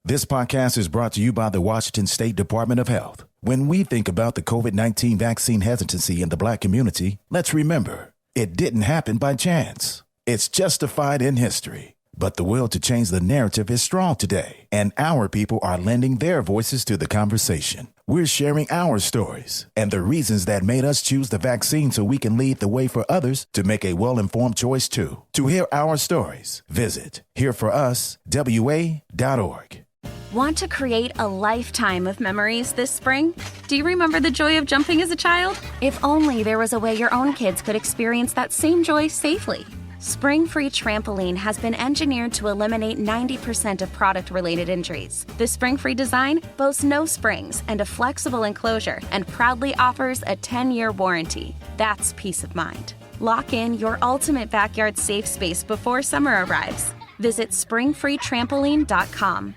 This podcast is brought to you by the Washington State Department of Health. When we think about the COVID-19 vaccine hesitancy in the Black community, let's remember, it didn't happen by chance. It's justified in history. But the will to change the narrative is strong today, and our people are lending their voices to the conversation. We're sharing our stories and the reasons that made us choose the vaccine so we can lead the way for others to make a well-informed choice too. To hear our stories, visit hereforuswa.org. Want to create a lifetime of memories this spring? Do you remember the joy of jumping as a child? If only there was a way your own kids could experience that same joy safely. Spring Free Trampoline has been engineered to eliminate 90% of product-related injuries. The Spring Free design boasts no springs and a flexible enclosure and proudly offers a 10-year warranty. That's peace of mind. Lock in your ultimate backyard safe space before summer arrives. Visit springfreetrampoline.com.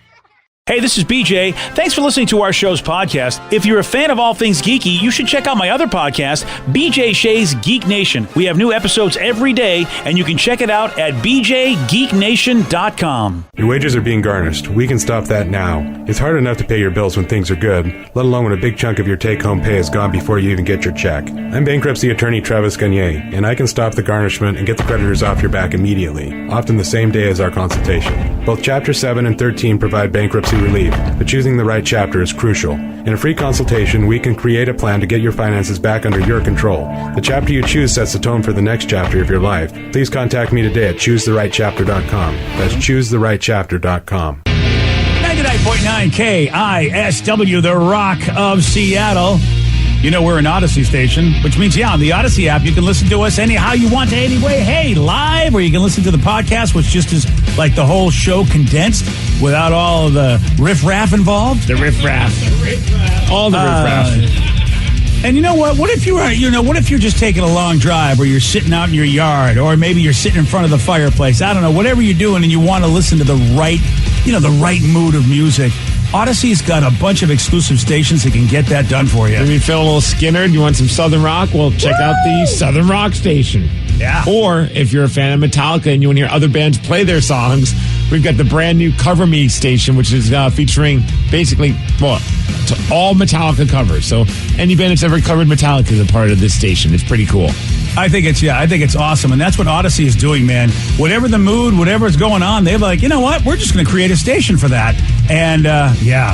Hey, this is BJ. Thanks for listening to our show's podcast. If you're a fan of all things geeky, you should check out my other podcast, BJ Shea's Geek Nation. We have new episodes every day, and you can check it out at bjgeeknation.com. Your wages are being garnished. We can stop that now. It's hard enough to pay your bills when things are good, let alone when a big chunk of your take-home pay is gone before you even get your check. I'm bankruptcy attorney Travis Gagne, and I can stop the garnishment and get the creditors off your back immediately, often the same day as our consultation. Both Chapter 7 and 13 provide bankruptcy relief, but choosing the right chapter is crucial. In a free consultation, we can create a plan to get your finances back under your control. The chapter you choose sets the tone for the next chapter of your life. Please contact me today at choosetherightchapter.com. That's choosetherightchapter.com. 99.9 KISW, the Rock of Seattle. You know, we're an Odyssey station, which means, on the Odyssey app, you can listen to us anyhow you want to anyway. Hey, live, or you can listen to the podcast, which just is like the whole show condensed without all of the riff-raff involved. The riff-raff. All the riff-raff. And you know what? What if you're just taking a long drive, or you're sitting out in your yard, or maybe you're sitting in front of the fireplace. I don't know, whatever you're doing, and you want to listen to the right mood of music. Odyssey's got a bunch of exclusive stations that can get that done for you. If you feel a little Skinner, you want some Southern Rock? Well, check out the Southern Rock station. Yeah. Or if you're a fan of Metallica and you want to hear other bands play their songs, we've got the brand new Cover Me station, which is featuring basically, to all Metallica covers. So any band that's ever covered Metallica is a part of this station. It's pretty cool. I think it's awesome. And that's what Odyssey is doing, man. Whatever the mood, whatever's going on, they're like, you know what? We're just going to create a station for that. And,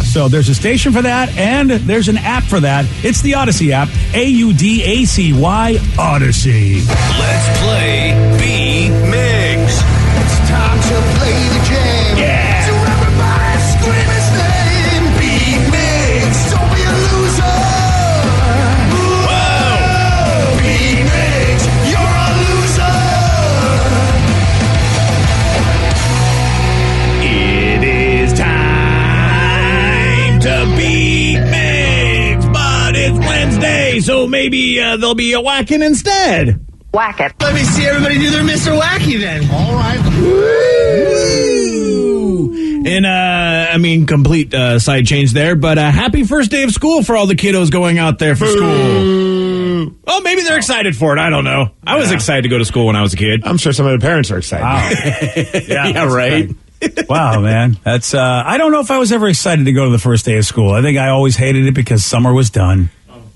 so there's a station for that, and there's an app for that. It's the Odyssey app, AUDACY Odyssey. Let's play B-Migs. It's time to play the game. Yeah. So everybody scream his name. B-Migs, don't be a loser. Whoa. B-Migs, you're a loser. It is time to be Migs, but it's Wednesday, so maybe there'll be a whacking instead. Whack it. Let me see everybody do their Mr. Wacky then. All right. Woo! And, complete side change there, but happy first day of school for all the kiddos going out there for school. Oh, maybe they're excited for it. I don't know. I was excited to go to school when I was a kid. I'm sure some of the parents are excited. Wow. Yeah, right. Wow, man. That's, I don't know if I was ever excited to go to the first day of school. I think I always hated it because summer was done.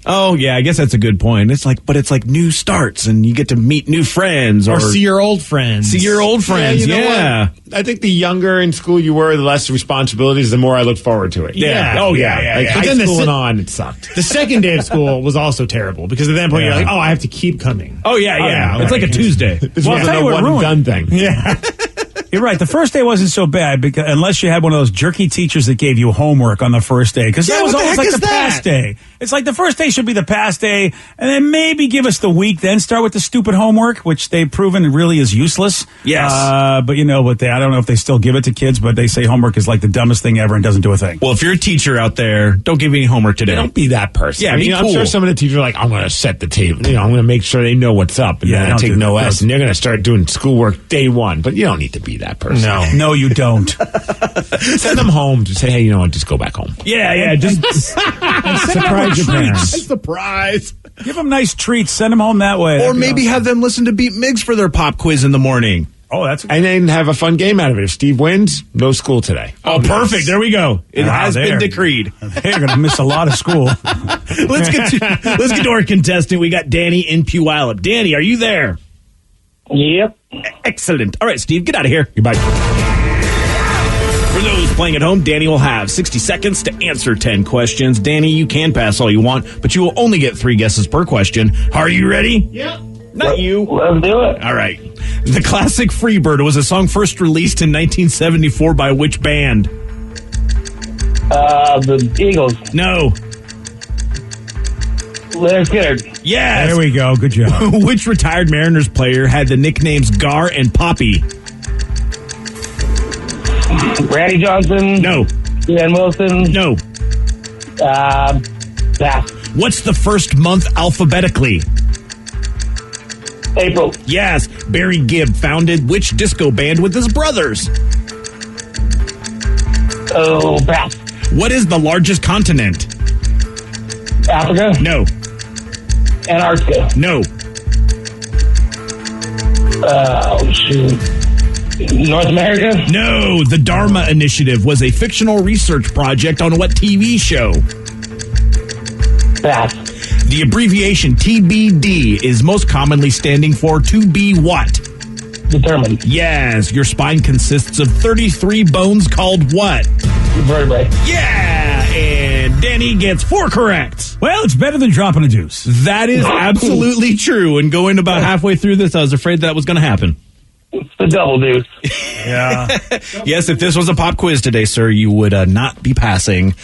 Oh, yeah, I guess that's a good point. It's like new starts, and you get to meet new friends. Or see your old friends. Yeah, you know what? I think the younger in school you were, the less responsibilities, the more I looked forward to it. Yeah. Oh, yeah. Like, But high school and on, it sucked. The second day of school was also terrible, because at that point you're like, I have to keep coming. Oh, yeah. It's like a Tuesday. This wasn't a one-and-done thing. Yeah. You're right. The first day wasn't so bad because unless you had one of those jerky teachers that gave you homework on the first day. Because that was always like the pass day. It's like the first day should be the pass day, and then maybe give us the week, then start with the stupid homework, which they've proven really is useless. Yes. But I don't know if they still give it to kids, but they say homework is like the dumbest thing ever and doesn't do a thing. Well, if you're a teacher out there, don't give any homework today. Don't be that person. Yeah, I'm sure some of the teachers are like, I'm going to set the table. I'm going to make sure they know what's up. And they're going to take no S, and they're going to start doing schoolwork day one. But you don't need to be that person. No, you don't. Send them home. Just say, hey, just go back home. Yeah. Just surprise your parents. Surprise. Give them nice treats. Send them home that way. Or maybe have them listen to Beat Migs for their pop quiz in the morning. Oh, that's And then have a fun game out of it. If Steve wins, no school today. Oh, perfect. There we go. It has been decreed. They're going to miss a lot of school. Let's get to our contestant. We got Danny in Puyallup. Danny, are you there? Yep. Excellent. All right, Steve, get out of here. Goodbye. For those playing at home, Danny will have 60 seconds to answer 10 questions. Danny, you can pass all you want, but you will only get 3 guesses per question. Are you ready? Yep. Not you. Let's do it. All right. The classic Freebird was a song first released in 1974 by which band? The Eagles. No. Leonard Skinner. Yes. There we go. Good job. Which retired Mariners player had the nicknames Gar and Poppy? Randy Johnson. No. Dan Wilson. No. Pass. What's the first month alphabetically? April. Yes. Barry Gibb founded which disco band with his brothers? Oh, pass. What is the largest continent? Africa. No. Antarctica. No. Oh, shoot. North America. No. The Dharma Initiative was a fictional research project on what TV show? Pass. The abbreviation TBD is most commonly standing for to be what? Determined. Yes. Your spine consists of 33 bones called what? Vertebrae. Yeah. And Danny gets 4 correct. Well, it's better than dropping a deuce. That is absolutely true. And going about halfway through this, I was afraid that was going to happen. It's the double deuce. Yeah. Yes, if this was a pop quiz today, sir, you would not be passing.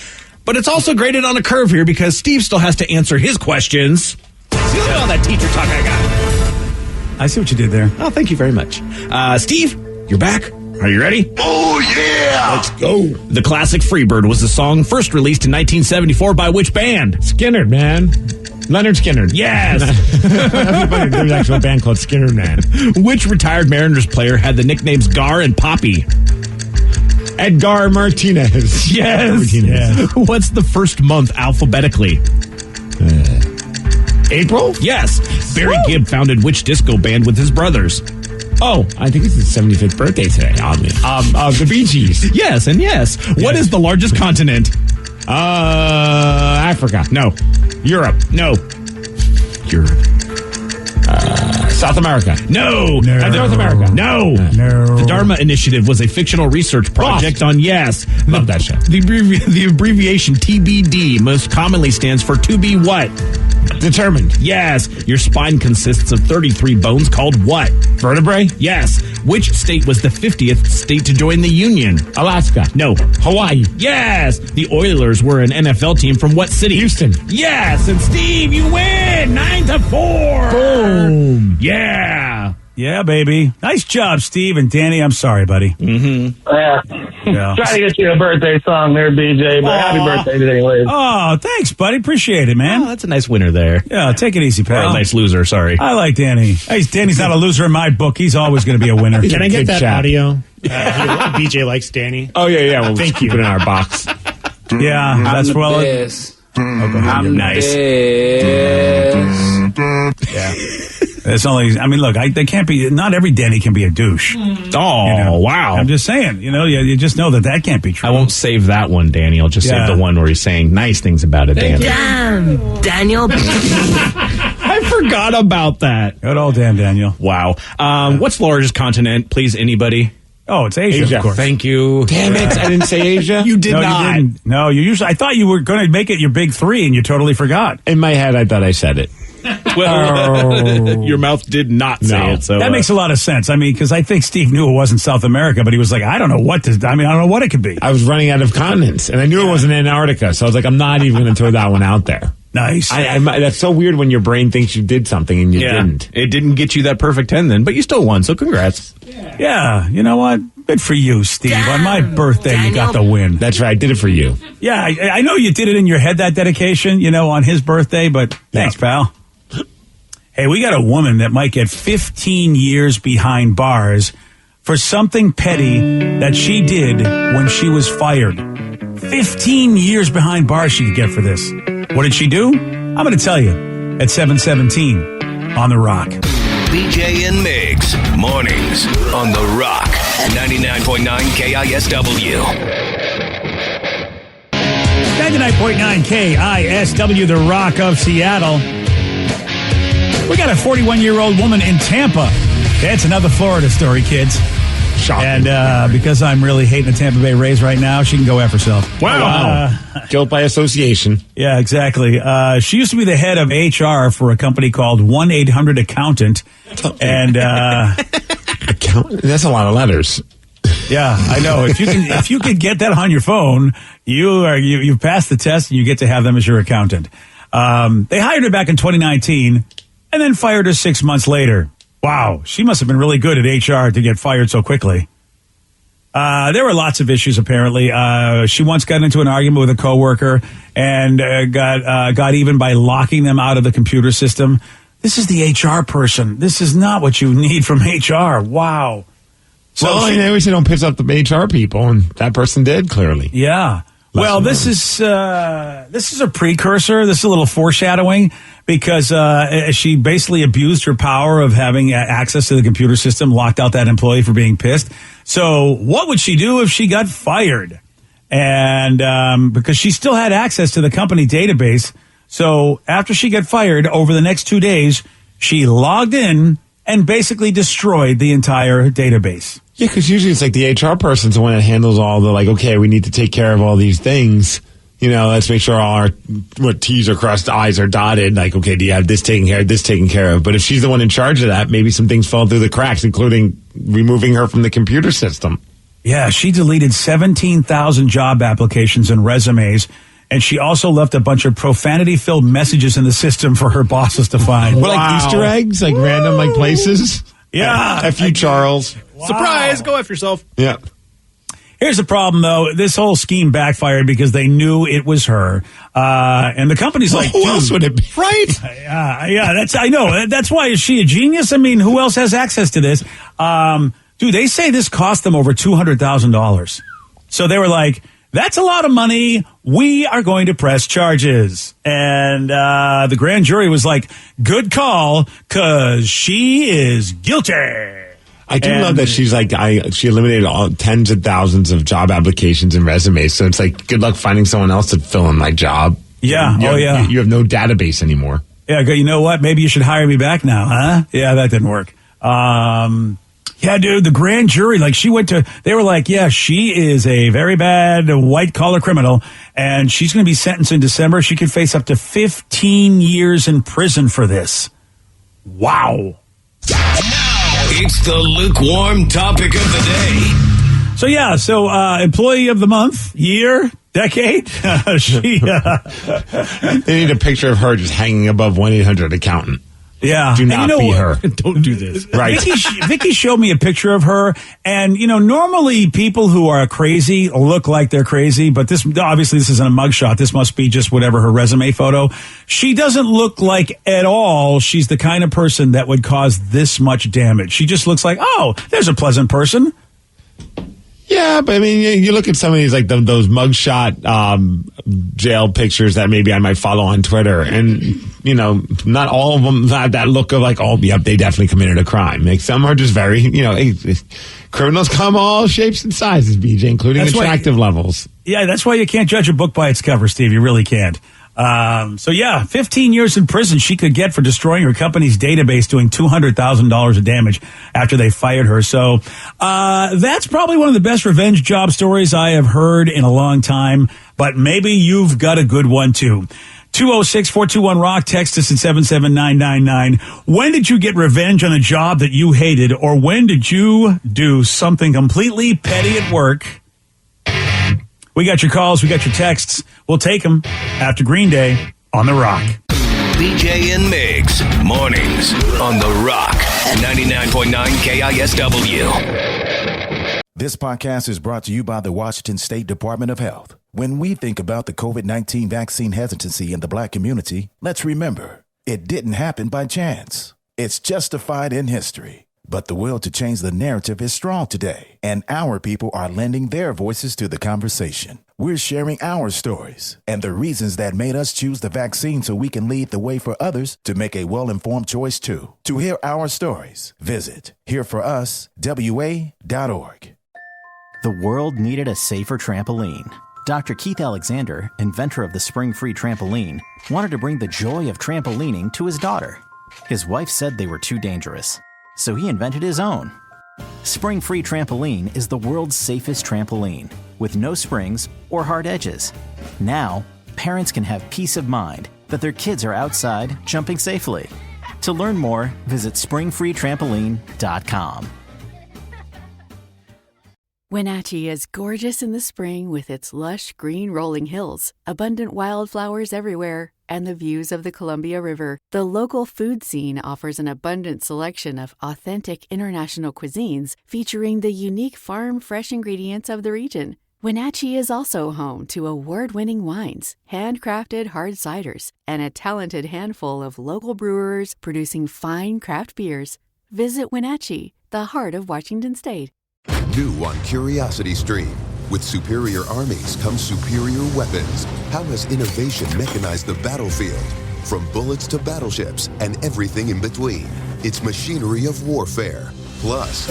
But it's also graded on a curve here because Steve still has to answer his questions. See, look at all that teacher talk I got. I see what you did there. Oh, thank you very much. Steve, you're back. Are you ready? Oh, yeah! Let's go. The classic Freebird was a song first released in 1974 by which band? Skinner, man. Leonard Skinner. Yes. There's actually a band called Skinner, man. Which retired Mariners player had the nicknames Gar and Poppy? Edgar Martinez. Yes. Martinez. What's the first month alphabetically? April? Yes. Barry Gibb founded which disco band with his brothers? Oh, I think it's his 75th birthday today. The Bee Gees. Yes, and yes. What is the largest continent? Africa. No. Europe. No. Europe. South America. No. North America. No. No. The Dharma Initiative was a fictional research project on yes. Love that show. The abbreviation TBD most commonly stands for to be what? Determined. Yes. Your spine consists of 33 bones called what? Vertebrae. Yes. Which state was the 50th state to join the Union? Alaska. No. Hawaii. Yes. The Oilers were an NFL team from what city? Houston. Yes. And Steve, you win 9-4. Boom. Yeah. Yeah, baby. Nice job, Steve. And Danny, I'm sorry, buddy. Yeah. Yeah. Try to get you a birthday song there, BJ, but happy birthday anyways. Oh, thanks, buddy. Appreciate it, man. Oh, that's a nice winner there. Yeah, take it easy, Or pal. a nice loser, sorry. I like Danny. Hey, Danny's not a loser in my book. He's always going to be a winner. Can I get that chat. audio? BJ likes Danny. Oh, yeah. We'll keep it in our box. Yeah, that's well. I'm nice. Yeah. It's only. I mean, look. They can't be. Not every Danny can be a douche. Oh, You know? wow. I'm just saying. You just know that can't be true. I won't save that one, Danny. I'll just Yeah. save the one where he's saying nice things about it, Danny. Damn, Daniel. I forgot about that. Good old damn Daniel. Wow. What's the largest continent, please, anybody? Oh, it's Asia, of course. Thank you. Damn it. I didn't say Asia. You did No, not. you didn't. No, you usually. I thought you were going to make it your big 3, and you totally forgot. In my head, I thought I said it. Well, your mouth did not say No. it. So That makes a lot of sense. I mean, because I think Steve knew it wasn't South America, but he was like, I don't know what to. I mean, I don't know what it could be. I was running out of continents, and I knew it wasn't Antarctica, so I was like, I'm not even going to throw that one out there. Nice. That's so weird when your brain thinks you did something and you didn't. It didn't get you that perfect 10 then, but you still won, so congrats. Yeah, you know what? Good for you, Steve. On my birthday, you got the win. That's right. I did it for you. Yeah, I know you did it in your head, that dedication, on his birthday, but thanks, pal. Hey, we got a woman that might get 15 years behind bars for something petty that she did when she was fired. 15 years behind bars she could get for this. What did she do? I'm going to tell you at 7:17 on The Rock. BJ and Migs, mornings on The Rock, 99.9 KISW. 99.9 KISW, The Rock of Seattle. We got a 41-year-old woman in Tampa. That's another Florida story, kids. Shocking. And because I'm really hating the Tampa Bay Rays right now, she can go F herself. Wow. Guilt by association. Yeah, exactly. She used to be the head of HR for a company called 1-800-ACCOUNTANT. And Accountant? That's a lot of letters. yeah, I know. If you can get that on your phone, you've passed the test and you get to have them as your accountant. They hired her back in 2019 and then fired her 6 months later. Wow, she must have been really good at HR to get fired so quickly. There were lots of issues, apparently. She once got into an argument with a coworker and got even by locking them out of the computer system. This is the HR person. This is not what you need from HR. Wow. So they always say don't piss off the HR people, and that person did, clearly. Yeah. Well, this is a precursor. This is a little foreshadowing because she basically abused her power of having access to the computer system, locked out that employee for being pissed. So what would she do if she got fired? And because she still had access to the company database. So after she got fired, over the next 2 days, she logged in and basically destroyed the entire database. Yeah, because usually it's like the HR person's the one that handles all the, like, okay, we need to take care of all these things. You know, let's make sure all our T's are crossed, I's are dotted. Like, okay, do you have this taken care of? But if she's the one in charge of that, maybe some things fall through the cracks, including removing her from the computer system. Yeah, she deleted 17,000 job applications and resumes. And she also left a bunch of profanity-filled messages in the system for her bosses to find. What, like Easter eggs? Like random, like, places? Yeah. F you, Charles. Wow. Surprise! Go F yourself. Yeah. Here's the problem, though. This whole scheme backfired because they knew it was her. And the company's like, who else would it be? Right? Yeah, I know. That's why. Is she a genius? I mean, who else has access to this? Dude, they say this cost them over $200,000. So they were like, that's a lot of money. We are going to press charges. And the grand jury was like, good call, because she is guilty. I do love that she's like, she eliminated tens of thousands of job applications and resumes. So it's like, good luck finding someone else to fill in my job. Yeah. Yeah. You have no database anymore. Yeah. You know what? Maybe you should hire me back now, huh? Yeah, that didn't work. Yeah, dude, the grand jury, like they were like, yeah, she is a very bad white collar criminal and she's going to be sentenced in December. She could face up to 15 years in prison for this. Wow. It's the lukewarm topic of the day. So employee of the month, year, decade. They need a picture of her just hanging above 1-800-ACCOUNTANT. Yeah. Do not be her. Don't do this. Right. Vicky showed me a picture of her, and, normally people who are crazy look like they're crazy, but this isn't a mugshot. This must be just whatever her resume photo. She doesn't look like at all she's the kind of person that would cause this much damage. She just looks like, oh, there's a pleasant person. Yeah, but I mean, you look at some of these, like those mugshot jail pictures that maybe I might follow on Twitter, and not all of them have that look of like, oh, yep, they definitely committed a crime. Like some are just very, criminals come all shapes and sizes, BJ, including attractive levels. Yeah, that's why you can't judge a book by its cover, Steve. You really can't. 15 years in prison she could get for destroying her company's database, doing $200,000 of damage after they fired her. So that's probably one of the best revenge job stories I have heard in a long time, but maybe you've got a good one too. 206-421-ROCK, text us at 77999. When did you get revenge on a job that you hated, or when did you do something completely petty at work? We got your calls. We got your texts. We'll take them after Green Day on The Rock. BJ and Migs, mornings on The Rock, 99.9 KISW. This podcast is brought to you by the Washington State Department of Health. When we think about the COVID-19 vaccine hesitancy in the Black community, let's remember, it didn't happen by chance. It's justified in history. But the will to change the narrative is strong today, and our people are lending their voices to the conversation. we're sharing our stories and the reasons that made us choose the vaccine so we can lead the way for others to make a well-informed choice too. To hear our stories, visit hereforuswa.org. The world needed a safer trampoline. Dr. Keith Alexander, inventor of the Spring-Free trampoline, wanted to bring the joy of trampolining to his daughter. His wife said they were too dangerous, so he invented his own. Spring-Free trampoline is the world's safest trampoline, with no springs or hard edges. Now, parents can have peace of mind that their kids are outside jumping safely. To learn more, visit springfreetrampoline.com. Wenatchee is gorgeous in the spring with its lush green rolling hills, abundant wildflowers everywhere, and the views of the Columbia River. The local food scene offers an abundant selection of authentic international cuisines featuring the unique farm-fresh ingredients of the region. Wenatchee is also home to award-winning wines, handcrafted hard ciders, and a talented handful of local brewers producing fine craft beers. Visit Wenatchee, the heart of Washington State. New on Curiosity Stream. With superior armies comes superior weapons. How has innovation mechanized the battlefield? From bullets to battleships and everything in between. It's machinery of warfare. Plus,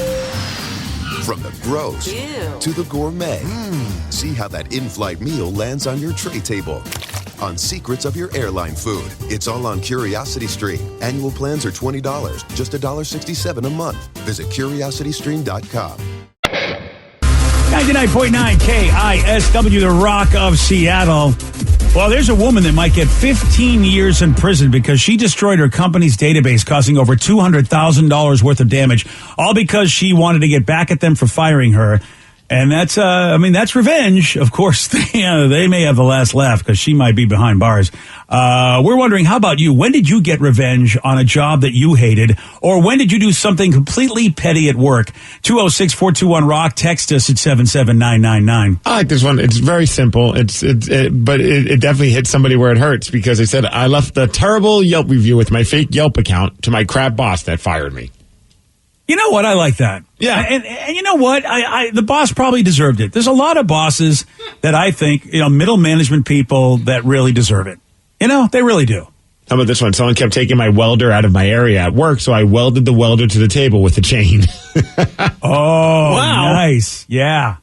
from the gross to the gourmet. See how that in-flight meal lands on your tray table. On secrets of your airline food. It's all on Curiosity Stream. Annual plans are $20, just $1.67 a month. Visit curiositystream.com. 99.9 KISW, the Rock of Seattle. Well, there's a woman that might get 15 years in prison because she destroyed her company's database, causing over $200,000 worth of damage, all because she wanted to get back at them for firing her. And that's, that's revenge. Of course, they may have the last laugh because she might be behind bars. We're wondering, how about you? When did you get revenge on a job that you hated? Or when did you do something completely petty at work? 206-421-ROCK. Text us at 77999. I like this one. It's very simple. But it definitely hits somebody where it hurts because they said, I left a terrible Yelp review with my fake Yelp account to my crap boss that fired me. You know what? I like that. Yeah. And you know what? The boss probably deserved it. There's a lot of bosses that I think, middle management people that really deserve it. They really do. How about this one? Someone kept taking my welder out of my area at work, so I welded the welder to the table with a chain. Oh, wow. Nice. Yeah.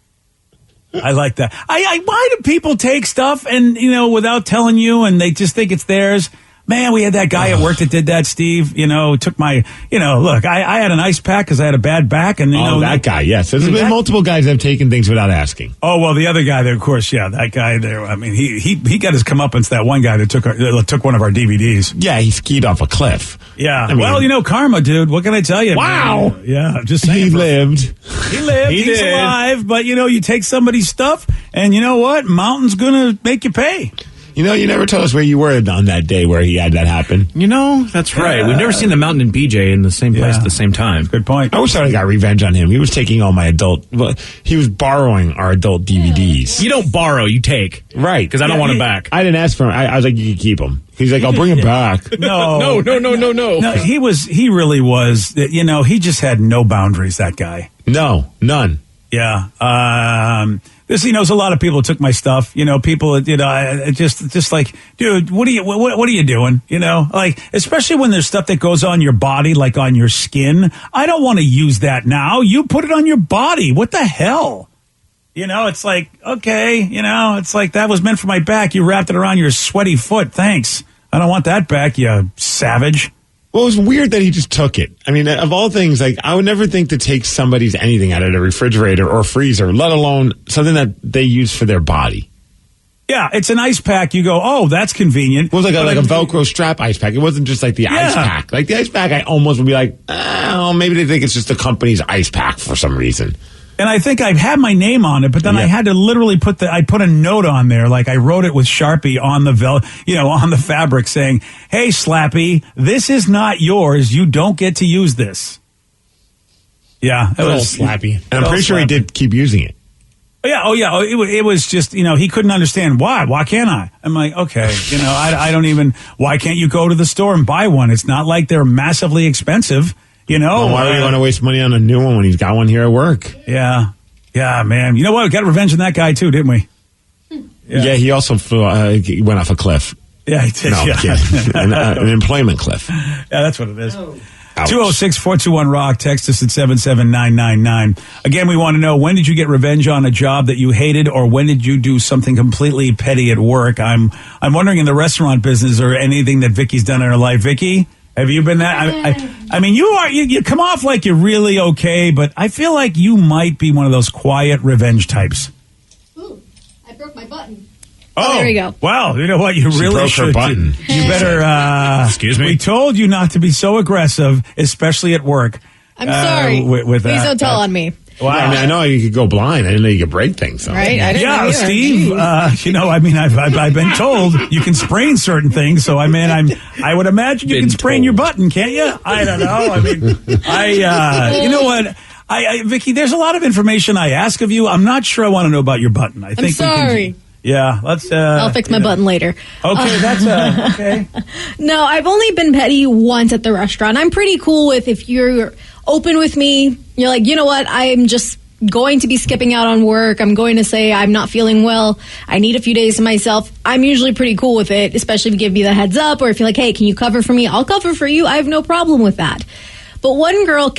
I like that. Why do people take stuff and, without telling you and they just think it's theirs? Man, we had that guy at work that did that, Steve. Took my, look, I had an ice pack because I had a bad back. And, that guy, yes. There's been multiple guys that have taken things without asking. Oh, well, the other guy there, of course, yeah, that guy there. I mean, he got his comeuppance, that one guy that took one of our DVDs. Yeah, he skied off a cliff. Yeah. Well, karma, dude. What can I tell you? Wow. Man? Yeah, just saying. He lived. He's alive. But, you take somebody's stuff and you know what? Mountain's going to make you pay. You never told us where you were on that day where he had that happen. That's right. We've never seen the Mountain and BJ in the same place at the same time. Good point. I wish I got revenge on him. He was taking all my he was borrowing our adult DVDs. You don't borrow, you take. Right. Because I don't want them back. I didn't ask for him. I was like, you can keep them. He's like, I'll bring him back. No. No, he really was, he just had no boundaries, that guy. No, none. Yeah. There's a lot of people took my stuff. People, just like, dude, what are you doing? Especially when there's stuff that goes on your body, like on your skin. I don't want to use that now. You put it on your body. What the hell? It's like, okay, it's like that was meant for my back. You wrapped it around your sweaty foot. Thanks. I don't want that back, you savage. Well, it was weird that he just took it. I mean, of all things, I would never think to take somebody's anything out of a refrigerator or freezer, let alone something that they use for their body. Yeah, it's an ice pack. You go, oh, that's convenient. It was like a Velcro strap ice pack. It wasn't just like the ice pack. Like the ice pack, I almost would be like, maybe they think it's just the company's ice pack for some reason. And I think I had my name on it, but then I had to literally put a note on there. Like I wrote it with Sharpie on the fabric saying, hey, Slappy, this is not yours. You don't get to use this. Yeah. It was Slappy. And I'm pretty sure he did keep using it. Yeah. Oh, yeah. It was just, he couldn't understand why. Why can't I? I'm like, okay, I don't even, why can't you go to the store and buy one? It's not like they're massively expensive. Well, why would you want to waste money on a new one when he's got one here at work? Yeah. Yeah, man. You know what? We got revenge on that guy, too, didn't we? Yeah, he also flew, he went off a cliff. Yeah, he did. No, I'm kidding. An employment cliff. Yeah, that's what it is. 206-421-ROCK. Text us at 77999. Again, we want to know, when did you get revenge on a job that you hated, or when did you do something completely petty at work? I'm wondering, in the restaurant business or anything that Vicky's done in her life. Vicky, have you been that? I mean, you come off like you're really okay, but I feel like you might be one of those quiet revenge types. Ooh, I broke my button. Oh, there we go. Well, you know what? You really broke should. her button. You better. Excuse me. We told you not to be so aggressive, especially at work. I'm sorry. With Please that. don't tell on me. Wow. Yeah, I know you could go blind. I didn't know you could break things. So. Right? I didn't know either. Steve. I've been told you can sprain certain things. So I would imagine you can sprain your button, can't you? I don't know. You know what? Vicky, there's a lot of information I ask of you. I'm not sure I want to know about your button. I think I'm sorry. Yeah, let's. I'll fix my button later. Okay, that's okay. No, I've only been petty once at the restaurant. I'm pretty cool with, if you're open with me, you're like, you know what, I'm just going to be skipping out on work. I'm going to say I'm not feeling well. I need a few days to myself. I'm usually pretty cool with it, especially if you give me the heads up, or if you're like, hey, can you cover for me? I'll cover for you. I have no problem with that. But one girl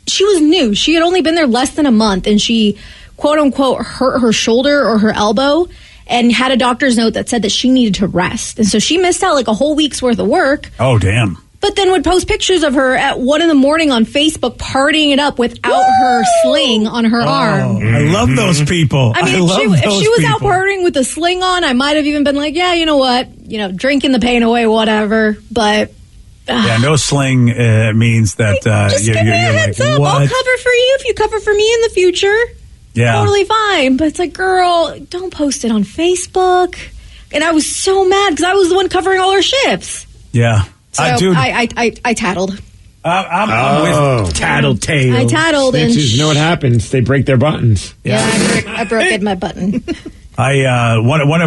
she was new. She had only been there less than a month, and she, quote unquote, hurt her shoulder or her elbow, and had a doctor's note that said that she needed to rest. And so she missed out like a whole week's worth of work. Oh, damn. But then would post pictures of her at 1 a.m. on Facebook partying it up without her sling on her arm. I love those people. I mean, if she was out partying with a sling on, I might have even been like, yeah, you know what? Drinking the pain away, whatever. But yeah, no sling means that just give me a heads up. I'll cover for you if you cover for me in the future. Yeah. Totally fine. But it's like, girl, don't post it on Facebook. And I was so mad because I was the one covering all her shifts. Yeah. So I tattled. I'm with tattletale. I tattled. And you know what happens? They break their buttons. Yeah, I broke my button. One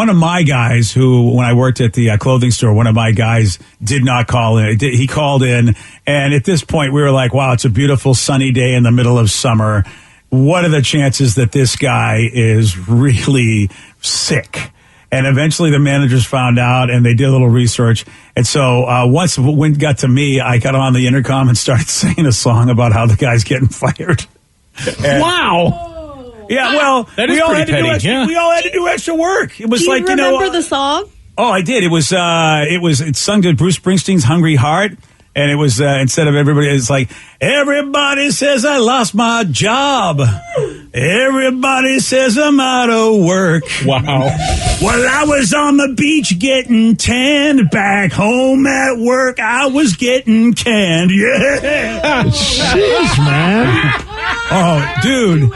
of my guys who, when I worked at the clothing store, one of my guys did not call in. He called in, and at this point we were like, wow, it's a beautiful sunny day in the middle of summer. What are the chances that this guy is really sick? And eventually the managers found out, and they did a little research. And so once when it got to me, I got on the intercom and started singing a song about how the guy's getting fired. Wow. Yeah, well, we all had to do extra work. It was Do you like, remember the song? Oh, I did. It's sung to Bruce Springsteen's Hungry Heart. And it was, instead of everybody, it's like, everybody says I lost my job. Everybody says I'm out of work. Wow. Well, I was on the beach getting tanned. Back home at work, I was getting canned. Yeah. Jeez, man. Oh, dude.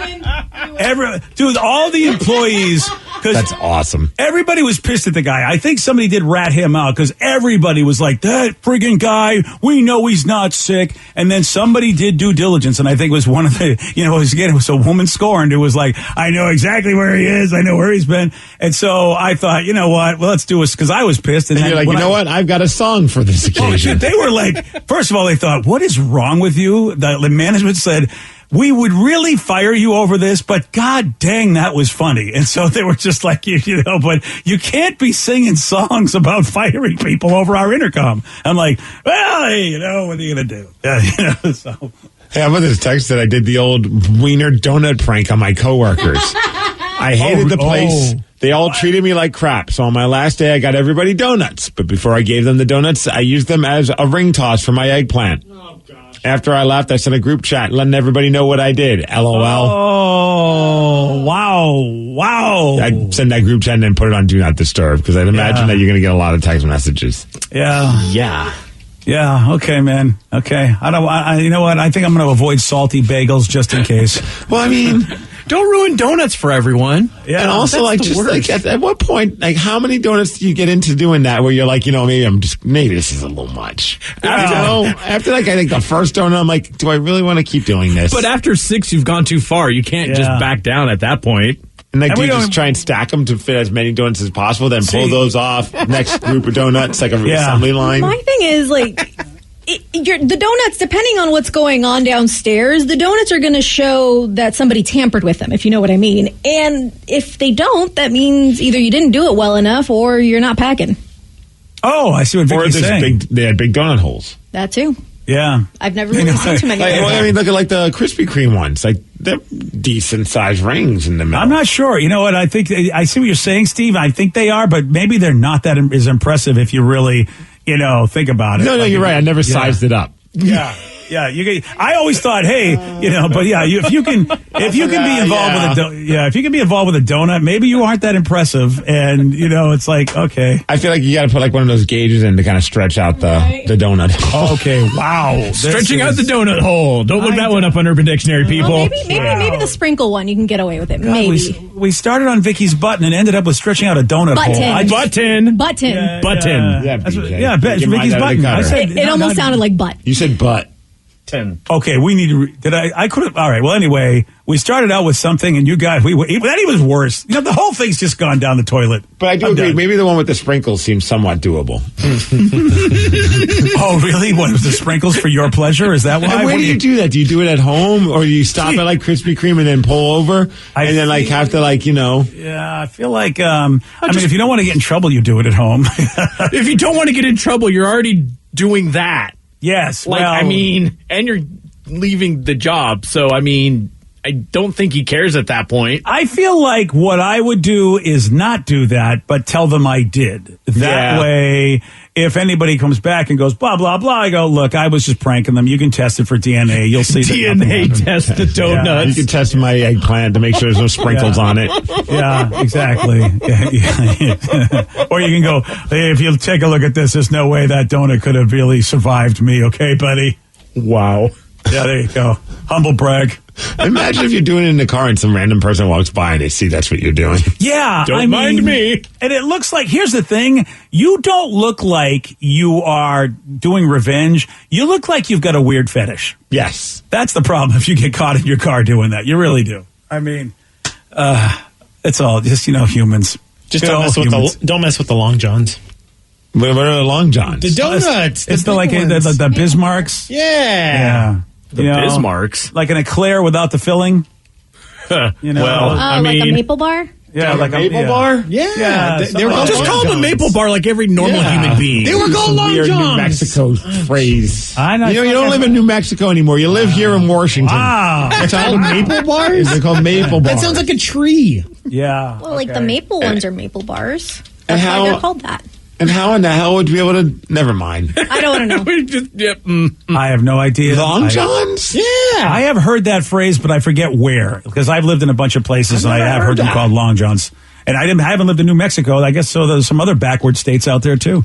All the employees. That's awesome. Everybody was pissed at the guy. I think somebody did rat him out because everybody was like, that friggin' guy, we know he's not sick. And then somebody did due diligence. And I think it was one of the, it was a woman scorned who was like, I know exactly where he is. I know where he's been. And so I thought, you know what? Well, let's do this because I was pissed. And you're like, what? I've got a song for this occasion. They were like, first of all, they thought, what is wrong with you? The management said, we would really fire you over this, but god dang, that was funny. And so they were just like, but you can't be singing songs about firing people over our intercom. I'm like, well, hey, what are you going to do? So. Hey, how about this text that I did the old wiener donut prank on my coworkers? I hated the place. They all treated me like crap. So on my last day, I got everybody donuts. But before I gave them the donuts, I used them as a ring toss for my eggplant. After I left, I sent a group chat letting everybody know what I did. LOL. Oh, wow. I'd send that group chat and then put it on Do Not Disturb because I'd imagine that you're going to get a lot of text messages. Yeah. Okay, man. Okay. You know what? I think I'm going to avoid salty bagels just in case. Well, I mean, don't ruin donuts for everyone. Yeah. And also, at what point, how many donuts do you get into doing that where you're like, maybe this is a little much. After I think the first donut, I'm like, do I really want to keep doing this? But after 6, you've gone too far. You can't just back down at that point. And do you just try and stack them to fit as many donuts as possible, then pull those off, next group of donuts, like a assembly line? My thing is, the donuts, depending on what's going on downstairs, the donuts are going to show that somebody tampered with them, if you know what I mean. And if they don't, that means either you didn't do it well enough or you're not packing. Oh, I see what Vicky's saying. They had big donut holes. That too. Yeah. I've never really seen too many. I mean, look at like the Krispy Kreme ones. Like, they're decent-sized rings in the middle. I'm not sure. You know what? I think I see what you're saying, Steve. I think they are, but maybe they're not that as impressive if you really, think about it. No, you're right. I never sized it up. Yeah. Yeah, I always thought, hey, but yeah, if you can be involved if you can be involved with a donut, maybe you aren't that impressive, and it's like, okay. I feel like you got to put like one of those gauges in to kind of stretch out the donut. Okay, wow, stretching out the donut hole. Don't look that one up on Urban Dictionary, people. Well, maybe the sprinkle one you can get away with it. Maybe we started on Vicky's button and ended up with stretching out a donut hole. Button. Yeah, Vicky's button. I said it almost sounded like butt. You said butt. 10. Okay, we need to. I could have. All right. Well, anyway, we started out with something, and you guys, that even worse. The whole thing's just gone down the toilet. But I do agree. Maybe the one with the sprinkles seems somewhat doable. Oh, really? What was the sprinkles for your pleasure? Is that why? And where do you do that? Do you do it at home, or do you stop at like Krispy Kreme and then pull over, and then like have to like Yeah, I feel like. I mean, if you don't want to get in trouble, you do it at home. If you don't want to get in trouble, you're already doing that. Yes, and you're leaving the job, so I don't think he cares at that point. I feel like what I would do is not do that, but tell them I did. That way, if anybody comes back and goes, blah, blah, blah, I go, look, I was just pranking them. You can test it for DNA. You'll see. DNA test the donuts. You can test my eggplant to make sure there's no sprinkles on it. Yeah, exactly. Or you can go, hey, if you take a look at this, there's no way that donut could have really survived me. Okay, buddy? Wow. Yeah, there you go. Humble brag. Imagine if you're doing it in the car and some random person walks by and they see that's what you're doing. Yeah. Don't mind me. And it looks like, here's the thing. You don't look like you are doing revenge. You look like you've got a weird fetish. Yes. That's the problem if you get caught in your car doing that. You really do. I mean, it's all just, humans. Just don't mess with the Long Johns. What are the Long Johns? The donuts. It's the Bismarcks. Yeah. The Bismarcks. Like an eclair without the filling. Like a maple bar? Yeah, like a maple bar? Yeah. They were just call them a maple bar like every normal human being. They were called Long Johns. New Mexico phrase. I know. You don't live in New Mexico anymore. You live here in Washington. Wow. They're called maple bars? They're called maple bars. That sounds like a tree. Yeah. Well, like the maple ones are maple bars. And That's why they're called that. And how in the hell would you be able to... Never mind. I don't want to know. I have no idea. Long Johns? Yeah. I have heard that phrase, but I forget where. Because I've lived in a bunch of places, and I have heard them called Long Johns. And I haven't lived in New Mexico. I guess so there's some other backward states out there, too.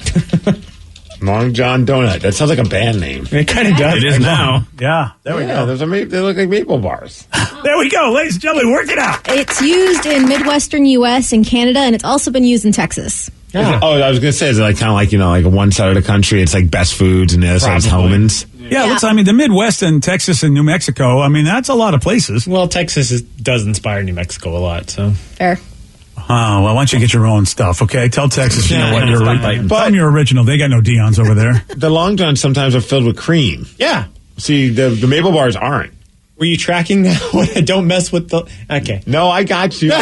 Long John Donut. That sounds like a band name. It kind of does. It is now. Yeah. There we go. They look like maple bars. There we go. Ladies and gentlemen, work it out. It's used in Midwestern U.S. and Canada, and it's also been used in Texas. Yeah. Oh, I was going to say, is it like kind of like, like one side of the country, it's like Best Foods, and the other side is Hellman's? Yeah, looks, the Midwest and Texas and New Mexico, that's a lot of places. Well, Texas does inspire New Mexico a lot, so. Fair. Oh, well, why don't you get your own stuff, okay? Tell Texas, you know what, tell them you're original. They got no Dion's over there. The Long Johns sometimes are filled with cream. Yeah. See, the maple bars aren't. Were you tracking that? Don't mess with the... Okay. No, I got you.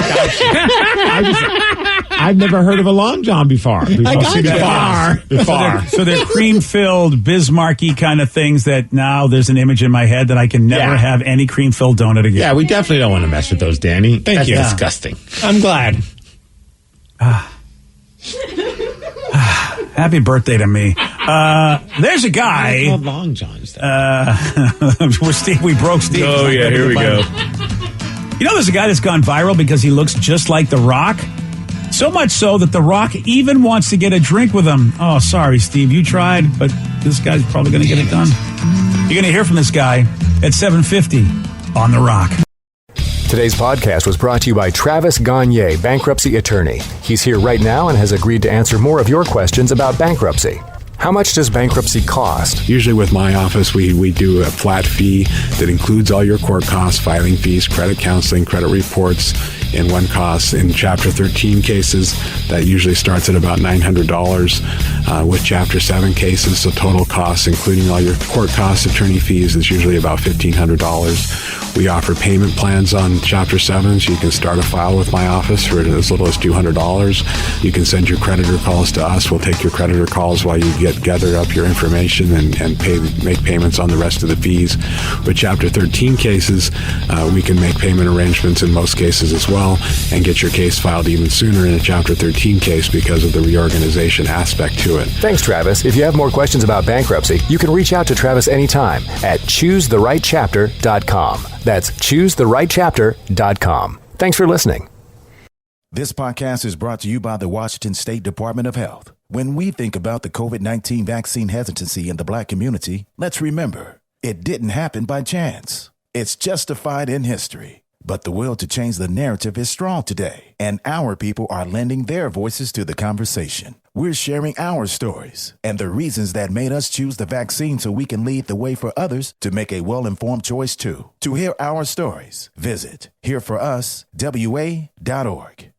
I've never heard of a Long John before. I got you. So they're cream-filled, Bismarcky kind of things that now there's an image in my head that I can never have any cream-filled donut again. Yeah, we definitely don't want to mess with those, Danny. Thank you. That's disgusting. I'm glad. Happy birthday to me. There's a guy. Long Johns. We broke Steve. Oh, yeah, here we go. There's a guy that's gone viral because he looks just like The Rock. So much so that The Rock even wants to get a drink with him. Oh, sorry, Steve. You tried, but this guy's probably going to get it done. You're going to hear from this guy at 7:50 on The Rock. Today's podcast was brought to you by Travis Gagne, bankruptcy attorney. He's here right now and has agreed to answer more of your questions about bankruptcy. How much does bankruptcy cost? Usually with my office, we do a flat fee that includes all your court costs, filing fees, credit counseling, credit reports, in one cost. In Chapter 13 cases, that usually starts at about $900. With Chapter 7 cases, the total cost, including all your court costs, attorney fees, is usually about $1,500. We offer payment plans on Chapter 7, so you can start a file with my office for as little as $200. You can send your creditor calls to us. We'll take your creditor calls while you gather up your information and make payments on the rest of the fees. With Chapter 13 cases, we can make payment arrangements in most cases as well and get your case filed even sooner in a Chapter 13 case because of the reorganization aspect to it. Thanks, Travis. If you have more questions about bankruptcy, you can reach out to Travis anytime at choosetherightchapter.com. That's choosetherightchapter.com. Thanks for listening. This podcast is brought to you by the Washington State Department of Health. When we think about the COVID-19 vaccine hesitancy in the Black community, let's remember, it didn't happen by chance. It's justified in history. But the will to change the narrative is strong today, and our people are lending their voices to the conversation. We're sharing our stories and the reasons that made us choose the vaccine so we can lead the way for others to make a well-informed choice too. To hear our stories, visit hereforuswa.org.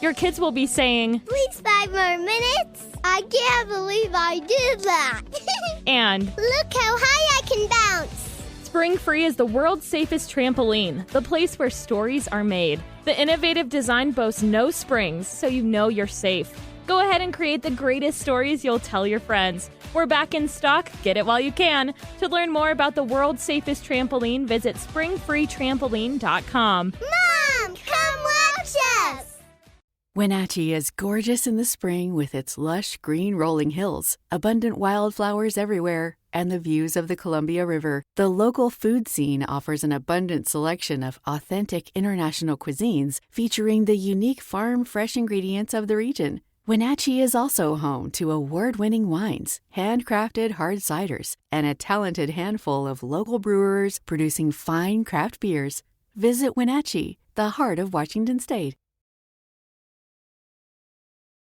Your kids will be saying, "Please 5 more minutes. I can't believe I did that." And, "Look how high I can bounce." Spring Free is the world's safest trampoline, the place where stories are made. The innovative design boasts no springs, so you know you're safe. Go ahead and create the greatest stories you'll tell your friends. We're back in stock. Get it while you can. To learn more about the world's safest trampoline, visit springfreetrampoline.com. Mom, come watch us. Wenatchee is gorgeous in the spring with its lush green rolling hills, abundant wildflowers everywhere, and the views of the Columbia River. The local food scene offers an abundant selection of authentic international cuisines featuring the unique farm-fresh ingredients of the region. Wenatchee is also home to award-winning wines, handcrafted hard ciders, and a talented handful of local brewers producing fine craft beers. Visit Wenatchee, the heart of Washington State.